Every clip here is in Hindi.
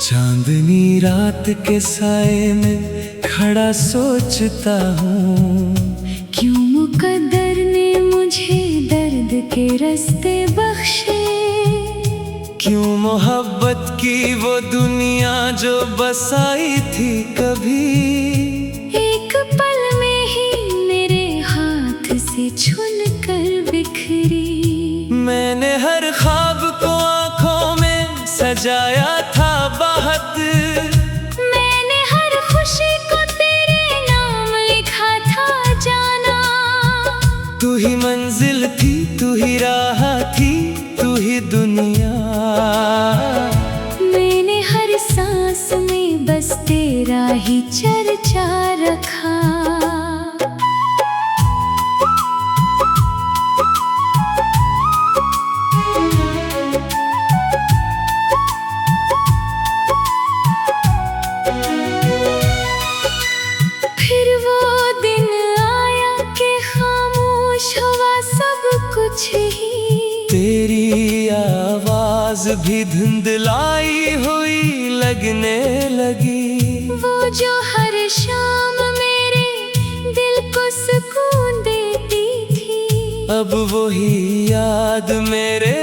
चांदनी रात के साए में खड़ा सोचता हूँ, क्यों मुकद्दर ने मुझे दर्द के रास्ते बख्शे। क्यों मोहब्बत की वो दुनिया जो बसाई थी कभी, एक पल में ही मेरे हाथ से छून कर बिखरी। मैंने हर ख्वाब को आंखों में सजाया था बाहत, मैंने हर खुशी को तेरे नाम लिखा था जाना। तू ही मंजिल थी, तू ही राह थी, तू ही दुनिया। मैंने हर सांस में बस तेरा ही चर्चा रखा। फिर वो दिन आया कि खामोश हुआ सब कुछ ही। तेरी आवाज भी धुंधलाई हुई लगने लगी। वो जो हर शाम मेरे दिल को सुकून देती थी, अब वही याद मेरे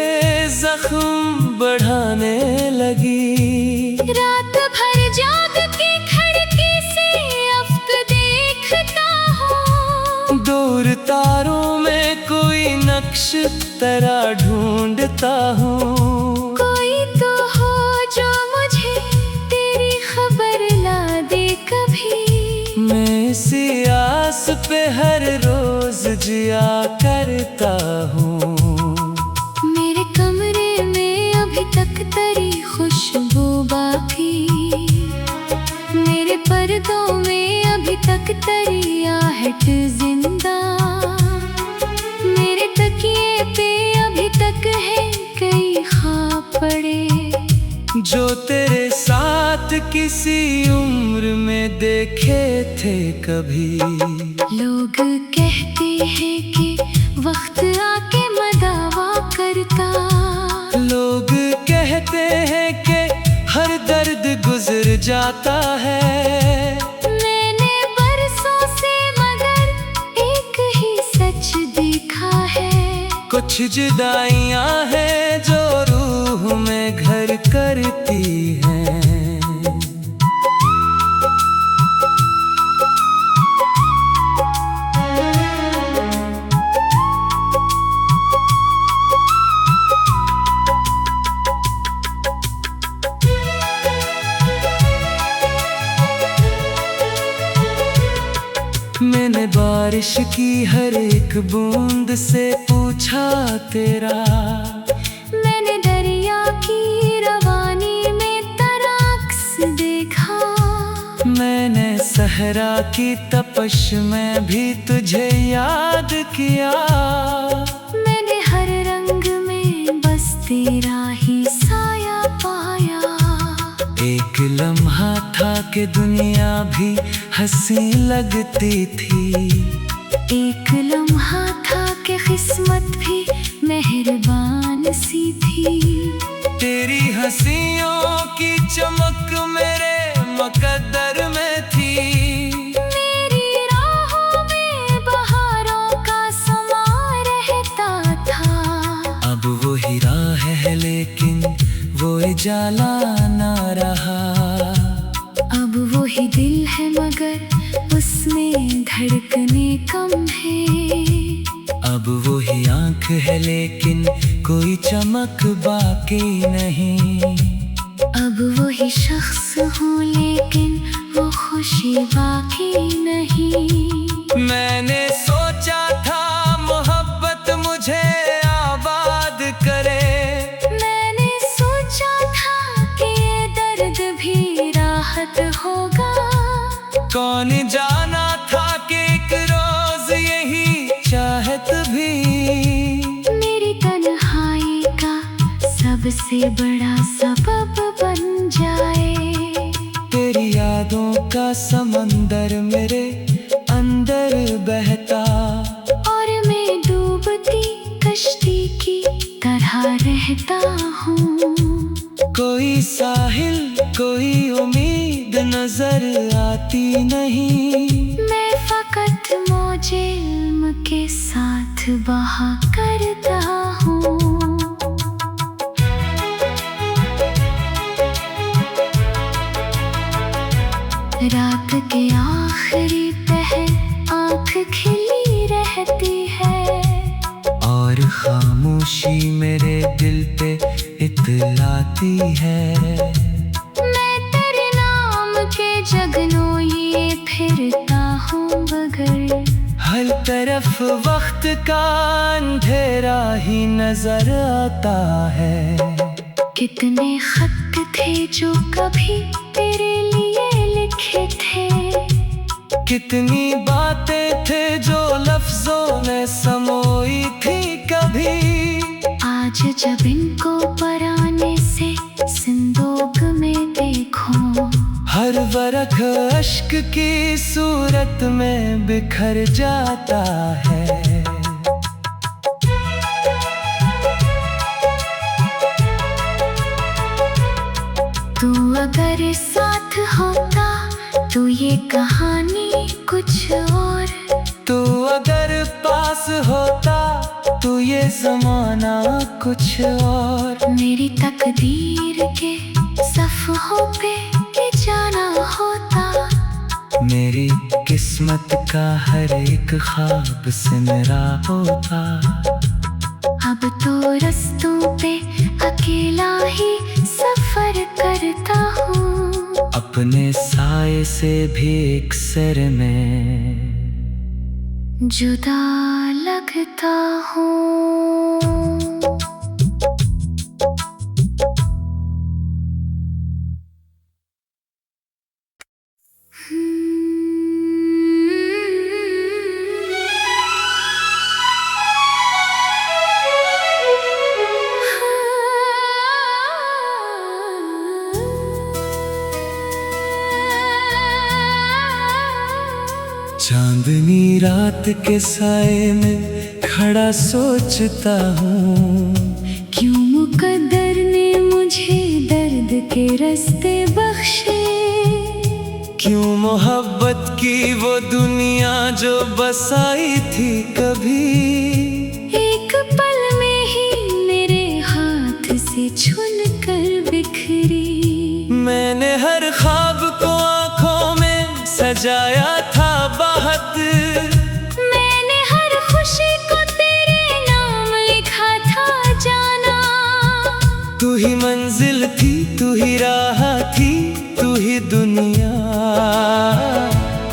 जख्म बढ़ाने लगी। रात भर जाग के खिड़की से अफ्क देखता हूँ। दूर तारों में कोई नक्श तेरा ढूंढता हूँ। कोई तो हो जो मुझे तेरी खबर ला दे कभी। मैं इसी आस पे हर रोज जिया करता हूँ। मेरे कमरे में अभी तक तेरी खुशबू बाकी, मेरे पर्दों में अभी तक तेरी आहट जिंदा। मेरे तकिए पे अभी तक है कई ख्वाब पड़े, जो तेरे साथ किसी उम्र में देखे थे कभी। लोग कहते हैं कि वक्त आके मदावा करता। लोग कहते हैं कि हर दर्द गुजर जाता है। मैंने बरसों से मगर एक ही सच देखा है। कुछ जुदाइयां हैं जो रूह में घर करती हैं। मैंने बारिश की हर एक बूंद से पूछा तेरा। मैंने दरिया की रवानी में तराक्स देखा। मैंने सहरा की तपश में भी तुझे याद किया। मैंने हर रंग में बस तेरा ही साया पाया। एक लम्हा था कि दुनिया भी हंसी लगती थी। एक लम्हा था कि किस्मत भी मेहरबान सी थी। तेरी हंसियों की चमक मेरे मुकद्दर में थी। मेरी राहों में बहारों का समा रहता था। अब वो ही राह है लेकिन वो उजाला ना रहा। अब वो ही दिल है मगर उसमें धड़कने कम है। अब वो ही आँख है लेकिन कोई चमक बाकी नहीं। अब वो ही शख्स हूँ लेकिन वो खुशी बाकी नहीं। मैंने सोचा था मोहब्बत मुझे आबाद करे। मैंने सोचा था कि ये दर्द भी राहत होगा। कौन जाना था कि एक रोज यही चाहत भी मेरी तन्हाई का सबसे बड़ा सबब बन जाए। तेरी यादों का समंदर मेरे अंदर बहता। और मैं डूबती कश्ती की तरह रहता हूँ। कोई साहिल कोई उम्मीद नजर आती नहीं। मैं फकत मौजे इल्म के साथ बहा करता हूँ। रात के आखिरी पहर आँख खिली रहती है, और खामोशी मेरे दिल पे इतलाती है। मैं तेरे नाम के जगनोइए फिरता हूँ बगर, हर तरफ वक्त का अंधेरा ही नजर आता है। कितने खत थे जो कभी तेरे लिए लिखे थे, कितनी बातें थे जो लफ्जों में समोई थी कभी। आज जब इनको पराने से सिंदूक में देखूं, हर वरख अश्क की सूरत में बिखर जाता है। तू अगर साथ होता तो ये कहानी कुछ और, तू अगर पास होता तो ये जमाना कुछ और। मेरी तकदीर के सफ़हों पे ये जाना होता, मेरी किस्मत का हर एक ख्वाब सिमरा होता। अब तो रस्तों पे अकेला ही सफर करता हूँ, अपने साए से भी एक सर में जुदा लगता हूँ। चांदनी रात के साए में खड़ा सोचता हूँ, क्यों मुकद्दर ने मुझे दर्द के रास्ते बख्शे। क्यों मोहब्बत की वो दुनिया जो बसाई थी कभी, एक पल में ही मेरे हाथ से छून कर बिखरी। मैंने हर ख्वाब को आंखों में सजाया था बाहत, मैंने हर खुशी को तेरे नाम लिखा था जाना। तू ही मंजिल थी, तू ही राह थी, तू ही दुनिया।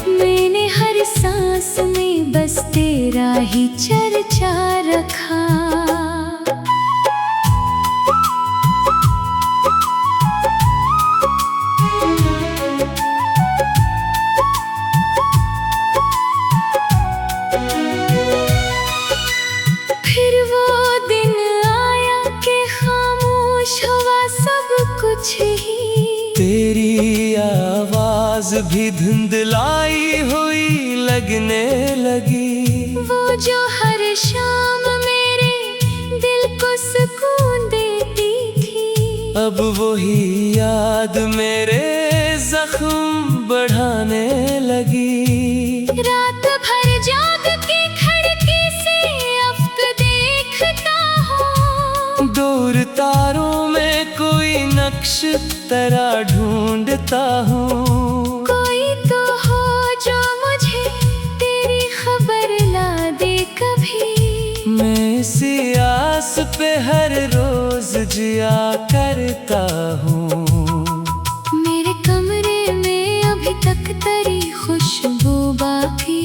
मैंने हर सांस में बस तेरा ही चर्चा रखा। फिर वो दिन आया कि खामोश हुआ सब कुछ ही, तेरी आवाज भी धुंधलाई हुई लगने लगी। वो जो हर शाम मेरे दिल को सुकून देती थी, अब वही याद मेरे जख्म बढ़ाने लगी। रात भर जाग के खिड़की से अफ्क देखता हूँ, दूर तारों में कोई नक्श तेरा ढूंढता हूँ। कोई तो हो जो मुझे तेरी खबर ला दे कभी। मैं इसी आस पे हर रोज जिया करता हूँ। मेरे कमरे में अभी तक तेरी खुशबू बाकी,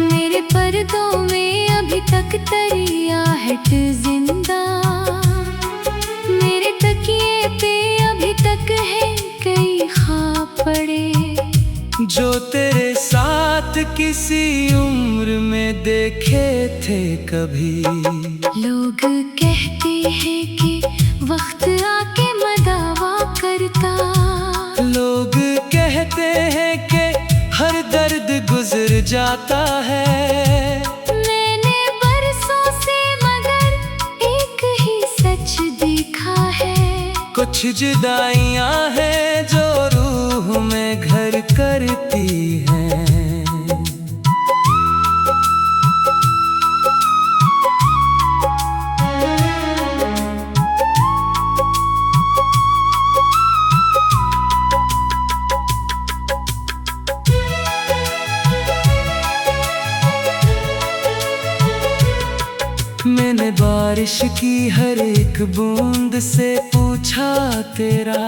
मेरे पर्दों में अभी तक तेरी आहट जिंदा। मेरे तकिए पे अभी तक है कई ख्वाब पड़े, जो तेरे साथ किसी उम्र में देखे थे कभी। लोग कहते हैं कि वक्त आके मदावा करता, लोग कहते हैं कि हर दर्द गुजर जाता है। मैंने बरसों से मगर एक ही सच देखा है, कुछ जुदाइयां हैं जो रूह में घर करती हैं। मैंने बारिश की हर एक बूंद से पूछा तेरा,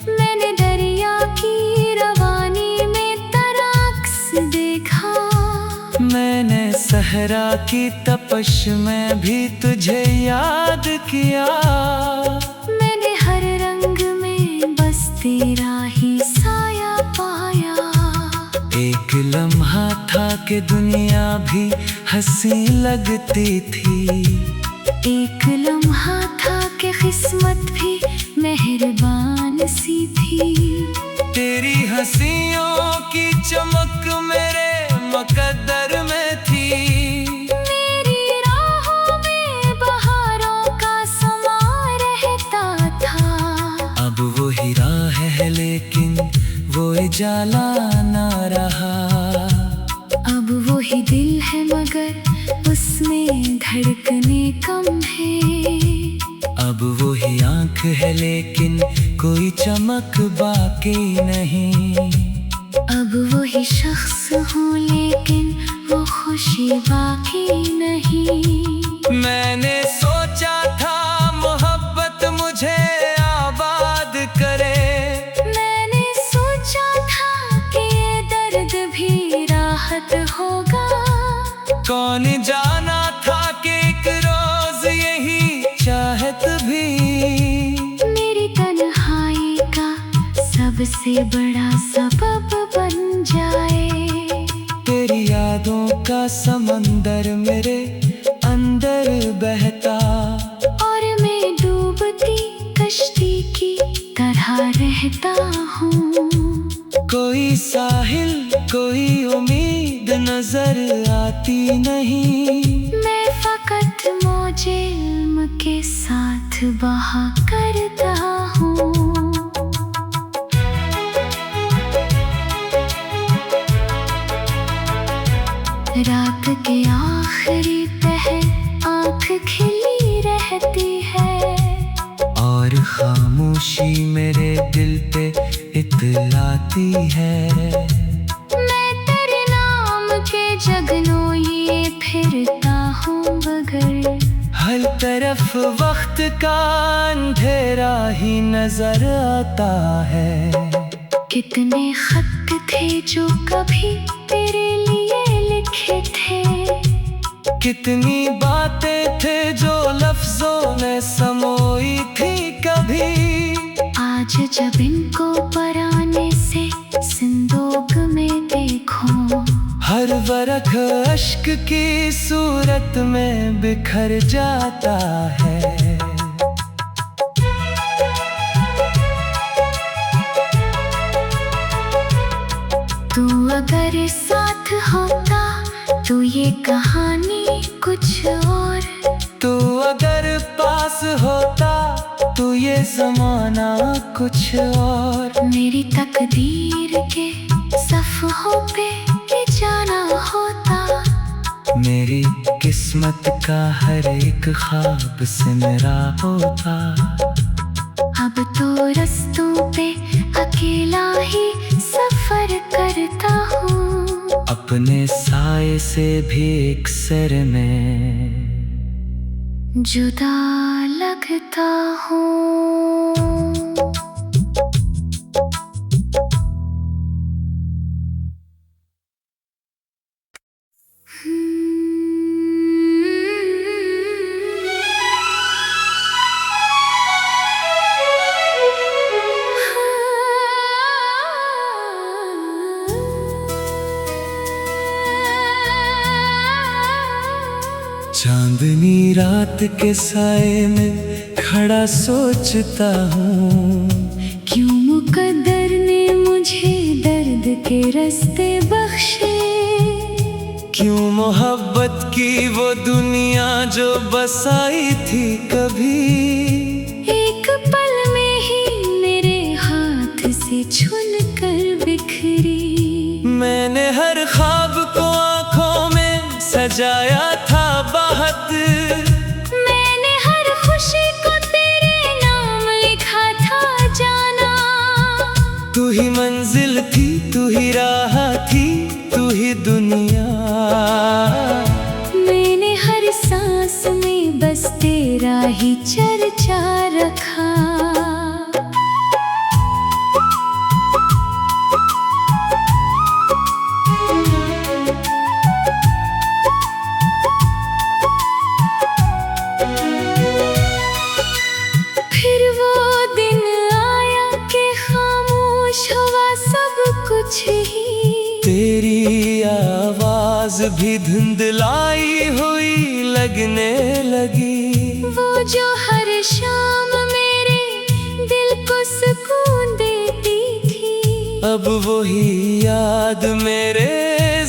मैंने दरिया की रवानी में तराक्स देखा, मैंने सहरा की तपश में भी तुझे याद किया। मैंने हर रंग में बस तेरा ही साया पाया। एक लम्हा था कि दुनिया भी हंसी लगती थी, एक लम्हा था कि किस्मत भी मेहरबान सी थी। तेरी हंसियों की चमक मेरे मुकद्दर में थी, मेरी राहों में बहारों का समा रहता था। अब वो ही राह है लेकिन वो उजाला ना रहा, अब वो ही दिल है मगर उसमें धड़कने कम है। अब वो ही आँख है लेकिन कोई चमक बाकी नहीं, अब वो ही शख्स हूँ लेकिन वो खुशी बाकी नहीं। मैंने सोचा था मोहब्बत मुझे आबाद करे, मैंने सोचा था कि ये दर्द भी राहत होगा। कौन जाना था कि एक रोज यही चाहत भी मेरी तन्हाई का सबसे बड़ा सबब बन जाए। तेरी यादों का समंदर मेरे अंदर बहता, और मैं डूबती कश्ती की तरह रहता हूँ। कोई साहिल कोई उम्मीद नजर आती नहीं, मैं फकत मौजे इल्म के साथ बहा करता हूँ। रात के आखिरी पहर आँख खिली रहती है, और खामोशी मेरे दिल पे इतलाती है। मैं तेरे नाम के जगनोइए फिरता हूँ बगर, हर तरफ वक्त का अंधेरा ही नजर आता है। कितने खत थे जो कभी तेरे लिए लिखे थे, कितनी बातें थे जो लफ्जों ने समोई थी कभी। आज जब इनको पराने से सिंदूक में देखूं, हर वरख अश्क की सूरत में बिखर जाता है। तू अगर साथ होता तो ये कहानी कुछ और, तू अगर पास होता तो ये जमाना कुछ और। मेरी तकदीर के सफ़हों पे ये जाना होता, मेरी किस्मत का हर एक ख्वाब सिमरा होता। अब तो रस्तों पे अकेला ही सफर करता हूँ, अपने साए से भी एक सर में जुदा लगता हूँ। चांदनी रात के साए में खड़ा सोचता हूँ, क्यों मुकद्दर ने मुझे दर्द के रास्ते बख्शे, क्यों मोहब्बत की वो दुनिया जो बसाई थी कभी। एक पल सजाया था बाहत। मैंने हर खुशी को तेरे नाम लिखा था जाना। तू ही मंजिल थी, तू ही राह थी, तू ही दुनिया। मैंने हर सांस में बस तेरा ही चर्चा रखा। फिर वो दिन आया कि खामोश हुआ सब कुछ ही। तेरी आवाज भी धुंधलाई हुई लगने लगी। वो जो हर शाम मेरे दिल को सुकून देती थी। अब वही याद मेरे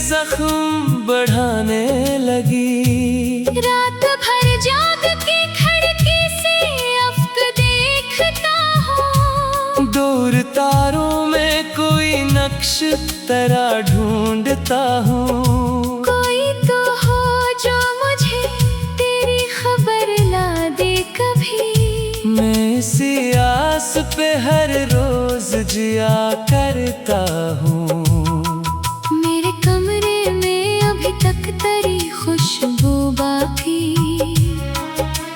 जख्म बढ़ाने लगी। रात भर जाग के खिड़की से अफ्क देखता हूँ। दूर तारों में कोई नक्श तेरा ढूंढता हूँ। कोई तो हो जो मुझे तेरी खबर ला दे कभी। मैं इसी आस पे हर रोज जिया करता हूँ। मेरे कमरे में अभी तक तेरी खुशबू बाकी।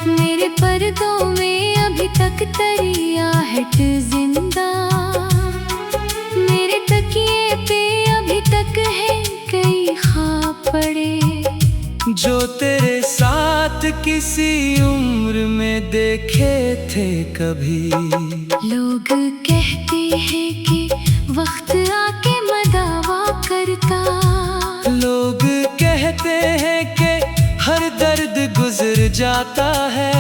मेरे पर्दों में अभी तक तेरी आहट जिंदा। मेरे तकिए पे अभी तक है कई ख्वाब पड़े जो तेरे साथ किसी उम्र में देखे थे कभी। लोग कहते हैं कि वक्त आके मदावा करता। लोग कहते हैं कि हर दर्द गुजर जाता है।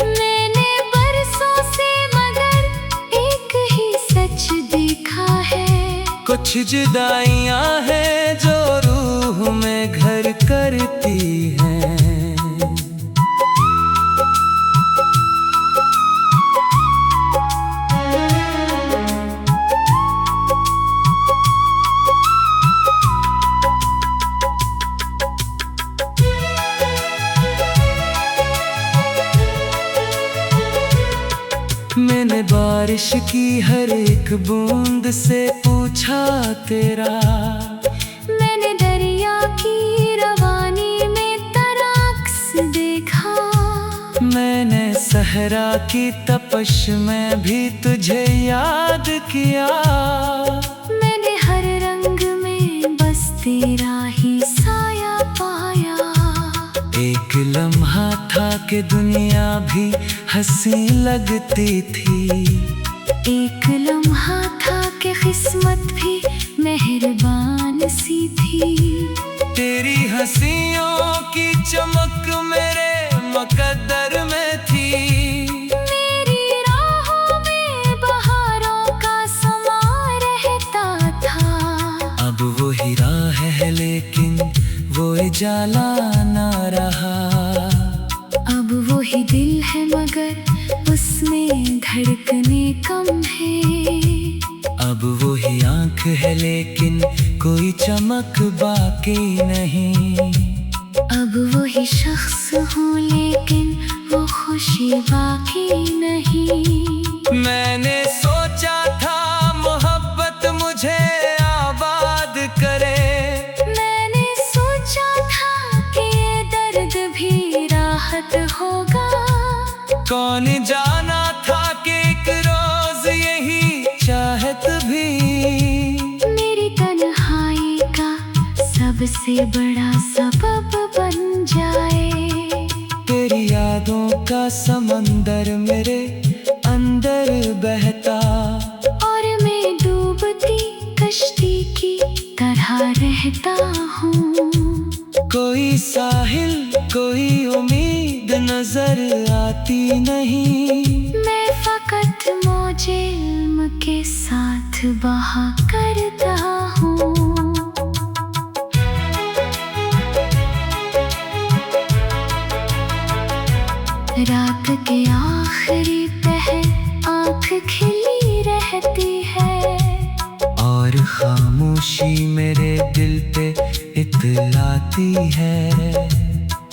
मैंने बरसों से मगर एक ही सच देखा है। कुछ जुदाइयां हैं जो रूह में घर करती हैं। मैंने बारिश की हर एक बूंद से पूछा तेरा। मैंने दरिया की रवानी में तराक्स देखा। मैंने सहरा की तपश में भी तुझे याद किया। मैंने हर रंग में बस तेरा ही साया पाया। एक लम्हा था कि दुनिया भी हंसी लगती थी। एक लम्हा था कि किस्मत भी मेहरबान सी थी। तेरी हंसियों की चमक मेरे मुकद्दर में थी। मेरी राहों में बहारों का समा रहता था। अब वो ही राह है लेकिन वो उजाला ना रहा। अब वो ही दिल है मगर उसमें धड़कने कम है। अब वो ही आँख है लेकिन कोई चमक बाकी नहीं। अब वो ही शख्स हूँ लेकिन वो खुशी बाकी नहीं। मैंने सोचा था मोहब्बत मुझे आबाद करे। मैंने सोचा था कि ये दर्द भी राहत होगा। कौन जाना था कि एक रोज यही चाहत भी मेरी तन्हाई का सबसे बड़ा सबब बन जाए। तेरी यादों का समंदर मेरे अंदर बहता। और मैं डूबती कश्ती की तरह रहता हूँ। कोई साहिल कोई उम्मीद नजर आती नहीं। मैं फकत मौजे इल्म के साथ बहा करता हूँ। रात के आखिरी पहर आँख खिली रहती है। और खामोशी मेरे दिल पे बतलाती है।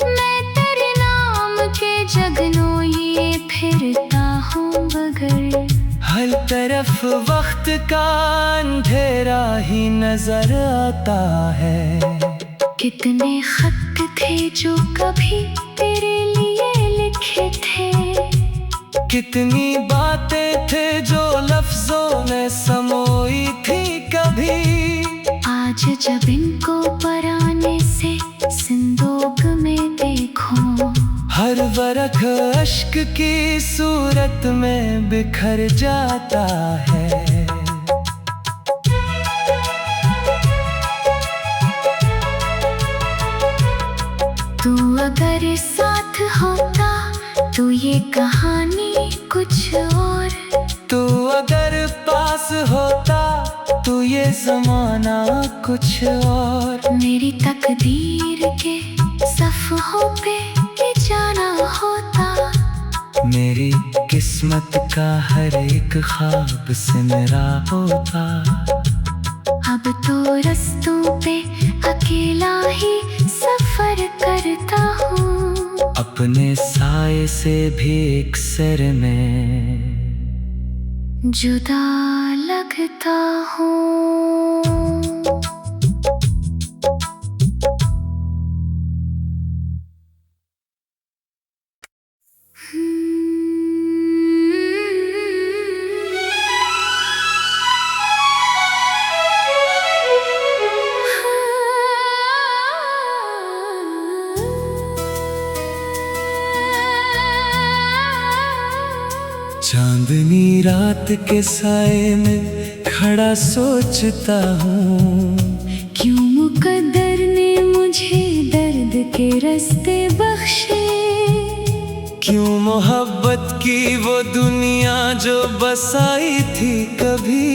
मैं तेरे नाम के जगनों ये फिरता हूँ बगर, हर तरफ वक्त का अंधेरा ही नजर आता है। कितने खत थे जो कभी तेरे लिए लिखे थे, कितनी बातें थे जो लफ्जों ने समोई थी कभी। आज जब इनको पराने से सिंदूक में देखो, हर वरख अश्क की सूरत में बिखर जाता है। तू अगर साथ होता तो ये कहानी कुछ और, तू अगर पास होता तो ये जमाना कुछ और। मेरी तकदीर के सफ़हों पे ये जाना होता, मेरी किस्मत का हर एक ख्वाब से मेरा होता। अब तो रस्तों पे अकेला ही सफर करता हूँ, अपने साए से भी एक सर में जुदा लगता हूँ। चांदनी रात के साए में खड़ा सोचता हूँ, क्यों मुकद्दर ने मुझे दर्द के रास्ते बख्शे। क्यों मोहब्बत की वो दुनिया जो बसाई थी कभी,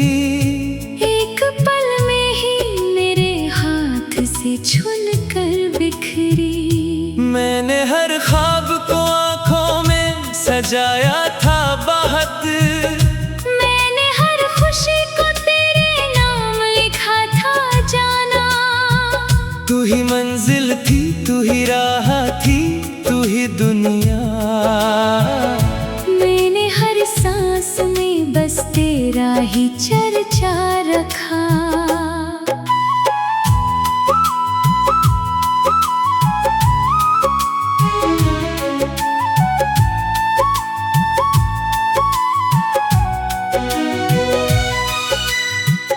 एक पल में ही मेरे हाथ से छून कर बिखरी। मैंने हर ख्वाब को आंखों में सजाया था बाहत, मैंने हर खुशी को तेरे नाम लिखा था जाना। तू ही मंजिल थी, तू ही राह थी, तू ही दुनिया। मैंने हर सांस में बस तेरा ही चर्चा रखा।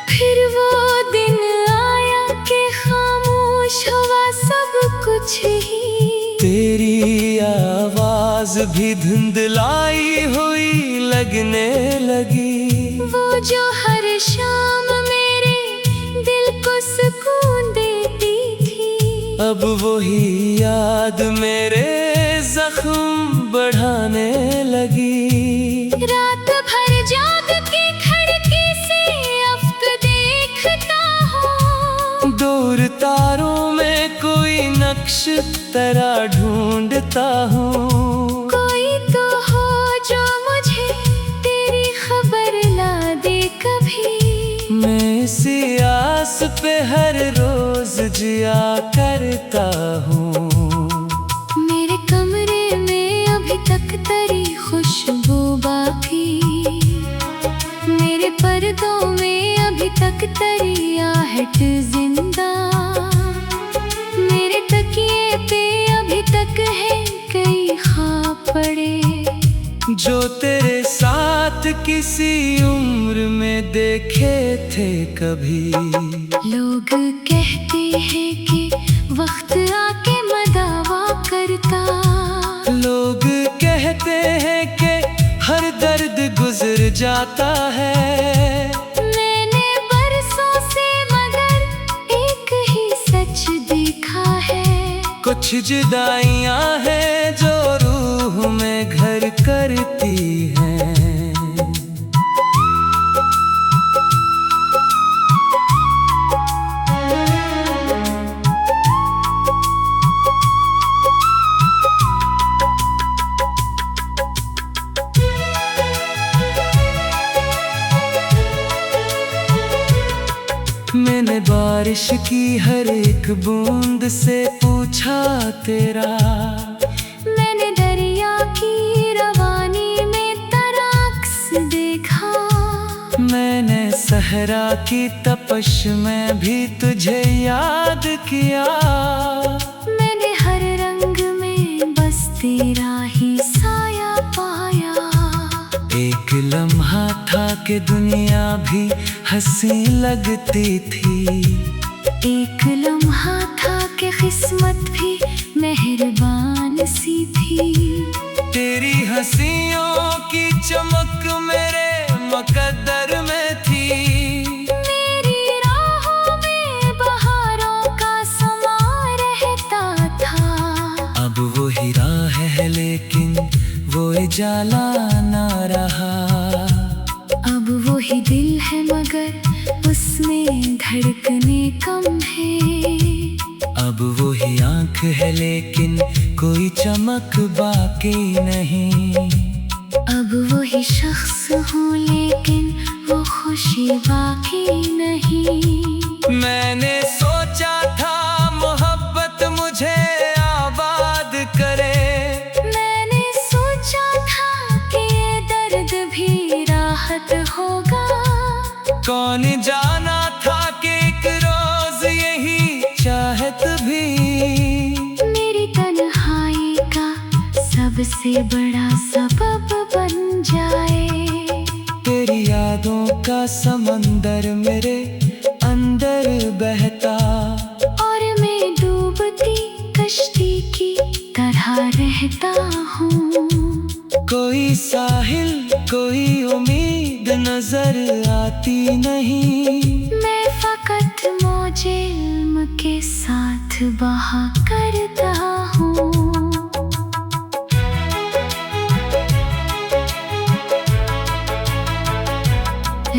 फिर वो दिन आया कि खामोश हुआ सब कुछ ही, तेरी आवाज भी धुंधलाई हुई लगने लगी। वो जो हर शाम मेरे दिल को सुकून देती थी, अब वही याद मेरे जख्म बढ़ाने लगी। रात भर जाग के खिड़की से अफ्क देखता हूँ, दूर तारों में कोई नक्श तेरा ढूंढता हूँ। कोई तो हो जो मुझे तेरी खबर ला दे कभी। मैं इसी आस पे हर रोज जिया करता हूँ। मेरे कमरे में अभी तक तेरी खुशबू बाकी, मेरे पर्दों में अभी तक तेरी आहट जिंदा, मेरे तकिए पे अभी तक है कई ख्वाब पड़े जो तेरे साथ किसी उम्र में देखे थे कभी। लोग कहते हैं कि वक्त आके मदावा करता, लोग कहते हैं कि हर दर्द गुजर जाता है। मैंने बरसों से मगर एक ही सच देखा है, कुछ जुदाइयां हैं जो रूह में घर करती हैं। मैंने बारिश की हर एक बूंद से पूछा तेरा, मैंने दरिया की रवानी में तराक्स देखा, मैंने सहरा की तपश में भी तुझे याद किया। मैंने हर रंग में बस तेरा ही साया पाया। एक लम्हा था कि दुनिया भी हंसी लगती थी, एक लम्हा था कि किस्मत भी मेहरबान सी थी। तेरी हंसियों की चमक मेरे मुकद्दर में थी, मेरी राहों में बहारों का समा रहता था। अब वो ही राह है लेकिन वो उजाला ना रहा, अब वो ही दिल है मगर उसमें धड़कने कम है, अब वो ही आँख है लेकिन कोई चमक बाकी नहीं, अब वो ही शख्स हूँ लेकिन वो खुशी बाकी नहीं। मैंने सोचा था मोहब्बत मुझे आबाद करे, मैंने सोचा था कि ये दर्द भी राहत होगा, कौन जाना था कि एक रोज यही चाहत भी मेरी तन्हाई का सबसे बड़ा सबब बन जाए। तेरी यादों का समंदर मेरे अंदर बहता, और मैं डूबती कश्ती की तरह रहता हूँ। कोई साहिल कोई उम्मीद नजर आती नहीं, मैं फकत मौजे इल्म के साथ बहा करता हूँ।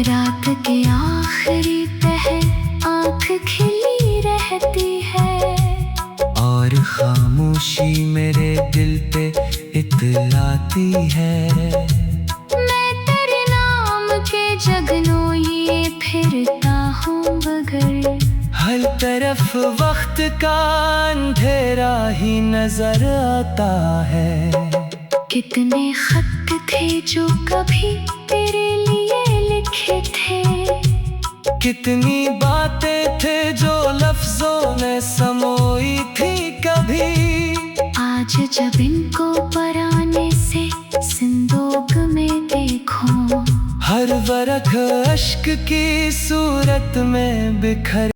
रात के आखिरी पहर आँख खिली रहती है, और खामोशी मेरे दिल पे इतलाती है। मैं तेरे नाम के जगनों फिरता हूँ बगर, हर तरफ वक्त का अंधेरा ही नजर आता है। कितने खत थे जो कभी तेरे लिए लिखे थे, कितनी बातें थे जो लफ्जों ने समोई थी कभी, आज जब इनको पराने से सिंदूक में देखो, हर वरख अश्क की सूरत में बिखर